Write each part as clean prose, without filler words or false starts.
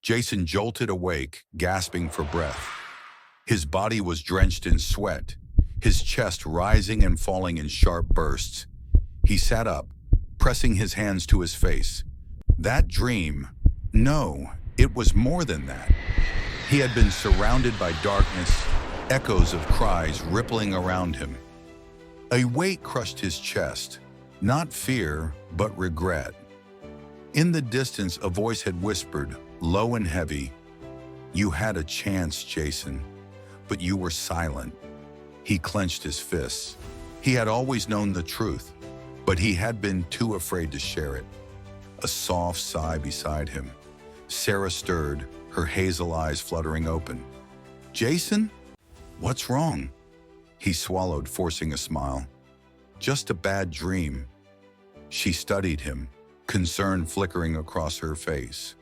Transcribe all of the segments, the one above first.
Jason jolted awake, gasping for breath. His body was drenched in sweat, his chest rising and falling in sharp bursts. He sat up, pressing his hands to his face. That dream? No, it was more than that. He had been surrounded by darkness, echoes of cries rippling around him. A weight crushed his chest, not fear, but regret. In the distance, a voice had whispered, low and heavy, "You had a chance, Jason, but you were silent." He clenched his fists. He had always known the truth, but he had been too afraid to share it. A soft sigh beside him. Sarah stirred, her hazel eyes fluttering open. "Jason? What's wrong?" He swallowed, forcing a smile. "Just a bad dream." She studied him, concern flickering across her face.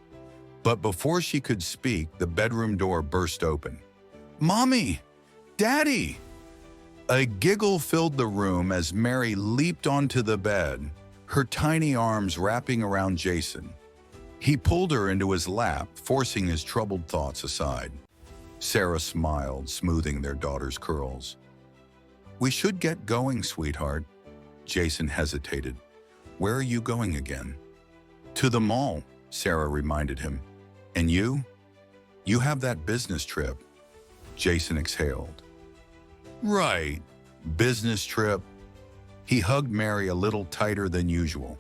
But before she could speak, the bedroom door burst open. "Mommy! Daddy!" A giggle filled the room as Mary leaped onto the bed, her tiny arms wrapping around Jason. He pulled her into his lap, forcing his troubled thoughts aside. Sarah smiled, smoothing their daughter's curls. "We should get going, sweetheart." Jason hesitated. "Where are you going again?" "To the mall," Sarah reminded him. "And you?" "You have that business trip." Jason exhaled. "Right, business trip." He hugged Mary a little tighter than usual.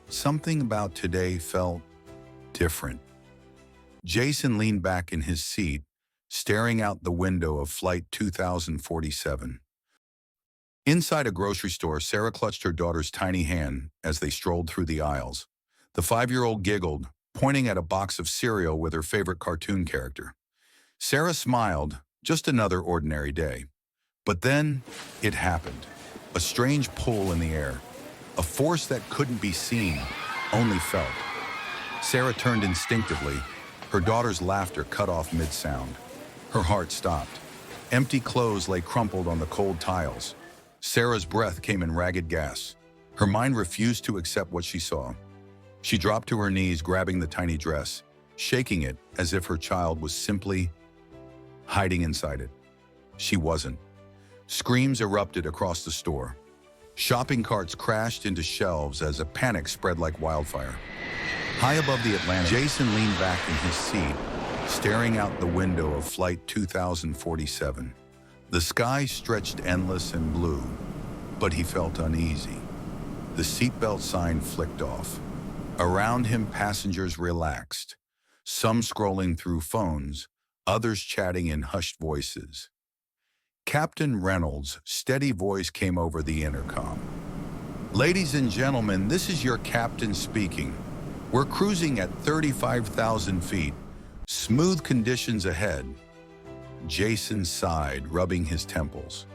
Something about today felt different. Jason leaned back in his seat, staring out the window of Flight 2047. Inside a grocery store, Sarah clutched her daughter's tiny hand as they strolled through the aisles. The 5-year-old giggled, pointing at a box of cereal with her favorite cartoon character. Sarah smiled, just another ordinary day. But then, it happened. A strange pull in the air. A force that couldn't be seen, only felt. Sarah turned instinctively, her daughter's laughter cut off mid-sound. Her heart stopped. Empty clothes lay crumpled on the cold tiles. Sarah's breath came in ragged gasps. Her mind refused to accept what she saw. She dropped to her knees, grabbing the tiny dress, shaking it as if her child was simply hiding inside it. She wasn't. Screams erupted across the store. Shopping carts crashed into shelves as a panic spread like wildfire. High above the Atlantic, Jason leaned back in his seat, staring out the window of Flight 2047. The sky stretched endless and blue, but he felt uneasy. The seatbelt sign flicked off. Around him, passengers relaxed, some scrolling through phones, others chatting in hushed voices. Captain Reynolds' steady voice came over the intercom. "Ladies and gentlemen, this is your captain speaking. We're cruising at 35,000 feet. Smooth conditions ahead." Jason sighed, rubbing his temples.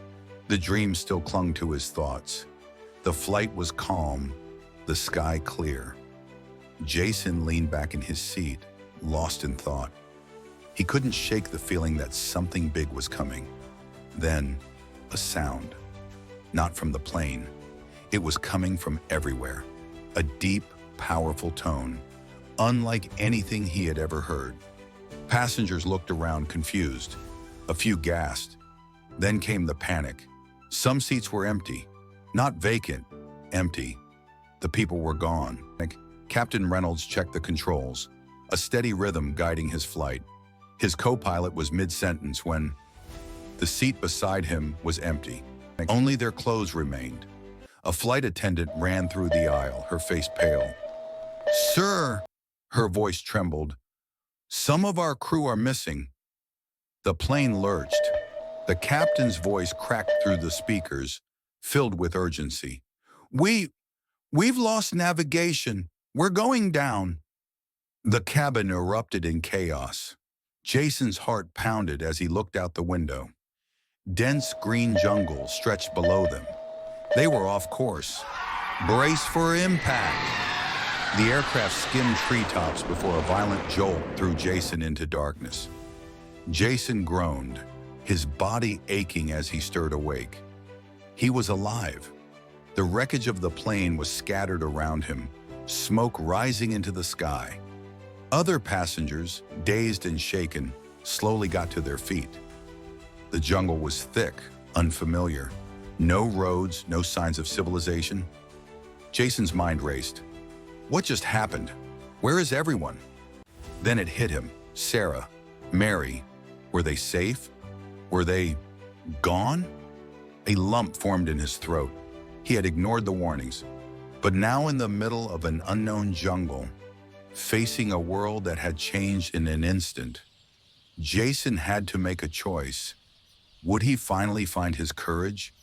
The dream still clung to his thoughts. The flight was calm, the sky clear. Jason leaned back in his seat, lost in thought. He couldn't shake the feeling that something big was coming. Then, a sound. Not from the plane. It was coming from everywhere. A deep, powerful tone, unlike anything he had ever heard. Passengers looked around, confused. A few gasped. Then came the panic. Some seats were empty. Not vacant, empty. The people were gone. Captain Reynolds checked the controls, a steady rhythm guiding his flight. His co-pilot was mid-sentence when the seat beside him was empty. Only their clothes remained. A flight attendant ran through the aisle, her face pale. "Sir," her voice trembled, "some of our crew are missing." The plane lurched. The captain's voice cracked through the speakers, filled with urgency. We've lost navigation. We're going down." The cabin erupted in chaos. Jason's heart pounded as he looked out the window. Dense green jungle stretched below them. They were off course. Brace for impact. The aircraft skimmed treetops before a violent jolt threw Jason into darkness. Jason groaned, his body aching as he stirred awake. He was alive. The wreckage of the plane was scattered around him, smoke rising into the sky. Other passengers, dazed and shaken, slowly got to their feet. The jungle was thick, unfamiliar. No roads, no signs of civilization. Jason's mind raced. What just happened? Where is everyone? Then it hit him. Sarah, Mary, were they safe? Were they gone? A lump formed in his throat. He had ignored the warnings. But now in the middle of an unknown jungle, facing a world that had changed in an instant, Jason had to make a choice. Would he finally find his courage,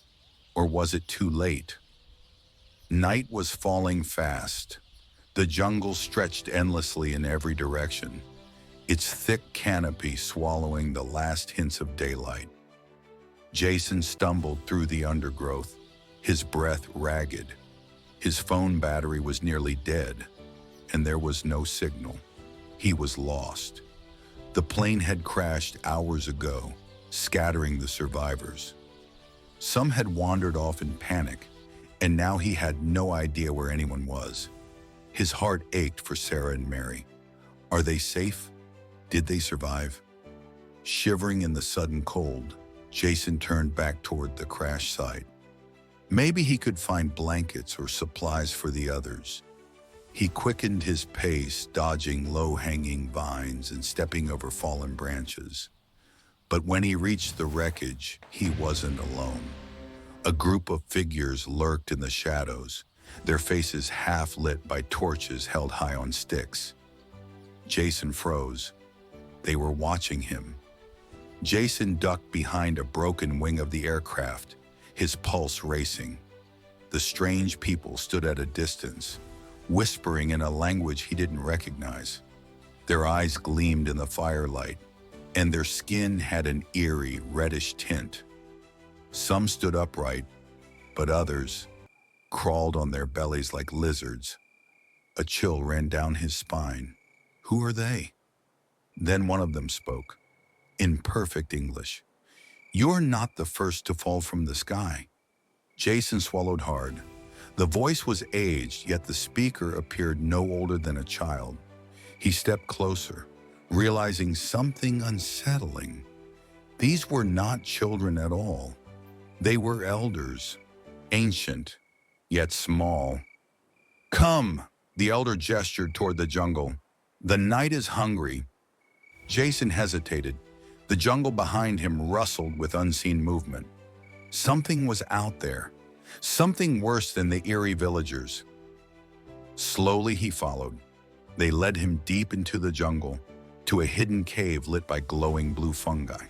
or was it too late? Night was falling fast. The jungle stretched endlessly in every direction, its thick canopy swallowing the last hints of daylight. Jason stumbled through the undergrowth, his breath ragged. His phone battery was nearly dead, and there was no signal. He was lost. The plane had crashed hours ago, scattering the survivors. Some had wandered off in panic, and now he had no idea where anyone was. His heart ached for Sarah and Mary. Are they safe? Did they survive? Shivering in the sudden cold, Jason turned back toward the crash site. Maybe he could find blankets or supplies for the others. He quickened his pace, dodging low-hanging vines and stepping over fallen branches. But when he reached the wreckage, he wasn't alone. A group of figures lurked in the shadows, their faces half lit by torches held high on sticks. Jason froze. They were watching him. Jason ducked behind a broken wing of the aircraft, his pulse racing. The strange people stood at a distance, whispering in a language he didn't recognize. Their eyes gleamed in the firelight, and their skin had an eerie, reddish tint. Some stood upright, but others crawled on their bellies like lizards. A chill ran down his spine. Who are they? Then one of them spoke, in perfect English. You're not the first to fall from the sky. Jason swallowed hard. The voice was aged, yet the speaker appeared no older than a child. He stepped closer, realizing something unsettling. These were not children at all. They were elders, ancient, yet small. Come, the elder gestured toward the jungle. The night is hungry. Jason hesitated. The jungle behind him rustled with unseen movement. Something was out there, something worse than the eerie villagers. Slowly he followed. They led him deep into the jungle, to a hidden cave lit by glowing blue fungi.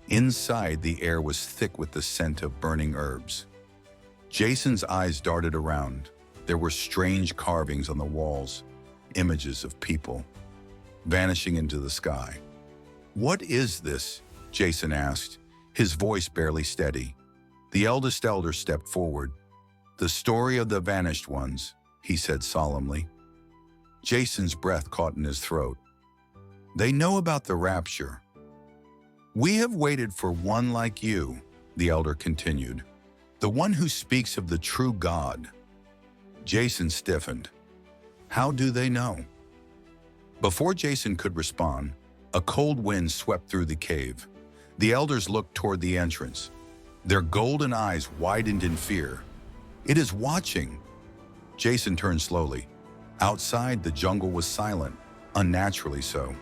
Inside, the air was thick with the scent of burning herbs. Jason's eyes darted around. There were strange carvings on the walls, images of people, vanishing into the sky. What is this? Jason asked, his voice barely steady. The eldest elder stepped forward. The story of the vanished ones, he said solemnly. Jason's breath caught in his throat. They know about the rapture. We have waited for one like you, the elder continued, the one who speaks of the true God. Jason stiffened. How do they know? Before Jason could respond, a cold wind swept through the cave. The elders looked toward the entrance. Their golden eyes widened in fear. It is watching. Jason turned slowly. Outside, the jungle was silent, unnaturally so.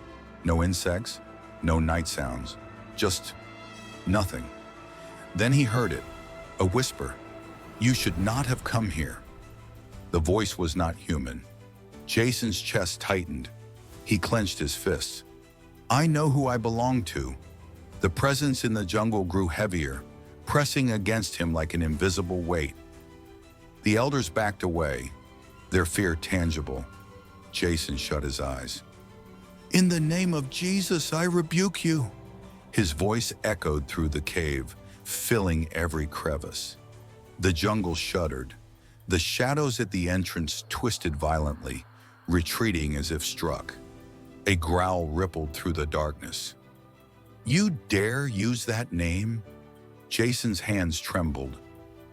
No insects, no night sounds, just nothing. Then he heard it, a whisper. You should not have come here. The voice was not human. Jason's chest tightened. He clenched his fists. I know who I belong to. The presence in the jungle grew heavier, pressing against him like an invisible weight. The elders backed away, their fear tangible. Jason shut his eyes. In the name of Jesus, I rebuke you. His voice echoed through the cave, filling every crevice. The jungle shuddered. The shadows at the entrance twisted violently, retreating as if struck. A growl rippled through the darkness. You dare use that name? Jason's hands trembled,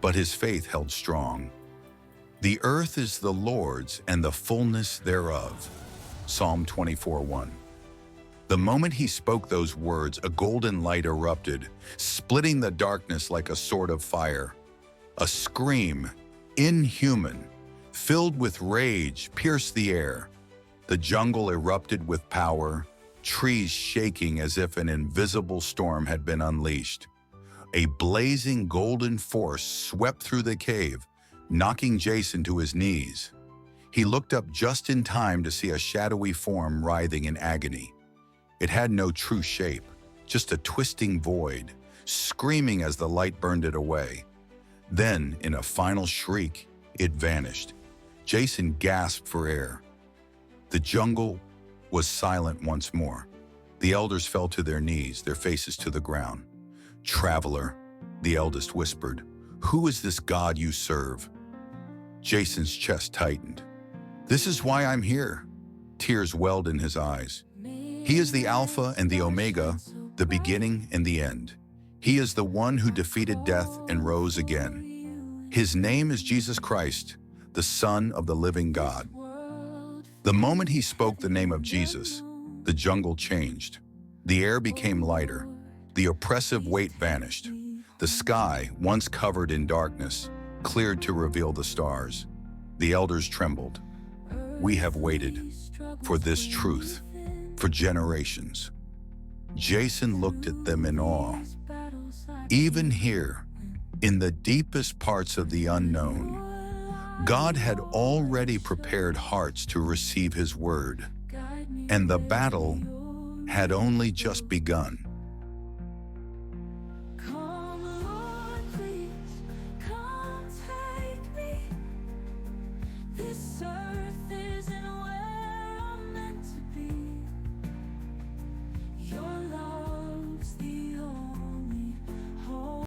but his faith held strong. The earth is the Lord's and the fullness thereof. Psalm 24:1. The moment he spoke those words, a golden light erupted, splitting the darkness like a sword of fire. A scream, inhuman, filled with rage, pierced the air. The jungle erupted with power, trees shaking as if an invisible storm had been unleashed. A blazing golden force swept through the cave, knocking Jason to his knees. He looked up just in time to see a shadowy form writhing in agony. It had no true shape, just a twisting void, screaming as the light burned it away. Then, in a final shriek, it vanished. Jason gasped for air. The jungle was silent once more. The elders fell to their knees, their faces to the ground. "Traveler," the eldest whispered, "who is this God you serve?" Jason's chest tightened. "This is why I'm here." Tears welled in his eyes. "He is the Alpha and the Omega, the beginning and the end. He is the one who defeated death and rose again. His name is Jesus Christ, the Son of the living God." The moment he spoke the name of Jesus, the jungle changed. The air became lighter. The oppressive weight vanished. The sky, once covered in darkness, cleared to reveal the stars. The elders trembled. "We have waited for this truth for generations." Jason looked at them in awe. Even here, in the deepest parts of the unknown, God had already prepared hearts to receive his word, and the battle had only just begun.